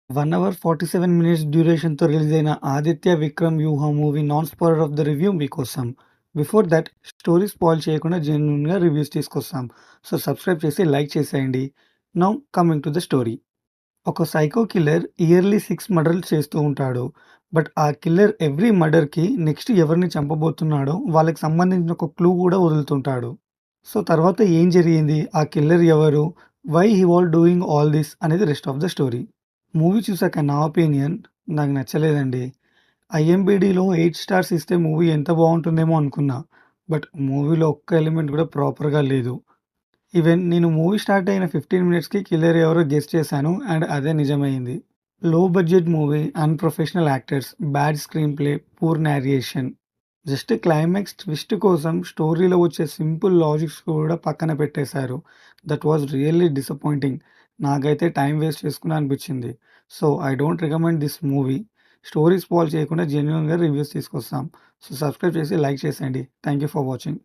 1 hour 47 minutes డ్యూరేషన్‌తో release అయిన 'ఆదిత్య విక్రమ్ వ్యూహ' movie non spoiler of the review మీకోసం. బిఫోర్ థట్ స్టోరీ స్పాయిల్ చేయకుండా జెన్యూన్‌గా రివ్యూస్ తీసుకొస్తాం. సో, సబ్స్క్రైబ్ చేసి లైక్ చేసేయండి. Now coming to the story. ఒక సైకో కిల్లర్ ఇయర్లీ 6 మర్డర్‌లు చేస్తూ ఉంటాడు. బట్ ఆ కిల్లర్ ఎవ్రీ మర్డర్‌కి నెక్స్ట్ ఎవరిని చంపబోతున్నాడో వాళ్ళకి సంబంధించిన ఒక క్లూ కూడా వదులుతుంటాడు. సో, తర్వాత ఏం జరిగింది? ఆ కిల్లర్ ఎవరు? Why he was doing all this అనేది rest of the story. Movie చూసాక నా ఒపీనియన్ నాకు నచ్చలేదండి. ఐఎంబీడీలో 8 స్టార్స్ ఇస్తే మూవీ ఎంత బావుంటుందేమో అనుకున్నా. బట్ మూవీలో ఒక్క ఎలిమెంట్ కూడా ప్రాపర్‌గా లేదు. ఈవెన్ నేను మూవీ స్టార్ట్ అయిన 15 మినిట్స్‌కి కిల్లర్ ఎవరో గెస్ చేశాను అండ్ అదే నిజమైంది. లో budget movie, unprofessional actors, bad screen play, poor narration. Just climax twist కోసం స్టోరీలో వచ్చే సింపుల్ లాజిక్స్ కూడా పక్కన పెట్టేశారు. That was really disappointing. నాకైతే టైం వేస్ట్ చేసుకున్నా అనిపించింది. So, I don't recommend this movie. Story spoil చేయకుండా జెన్యూన్‌గా రివ్యూస్ తీసుకొస్తాం. సో, సబ్స్క్రైబ్ చేసి లైక్ చేసేయండి. Thank you for watching.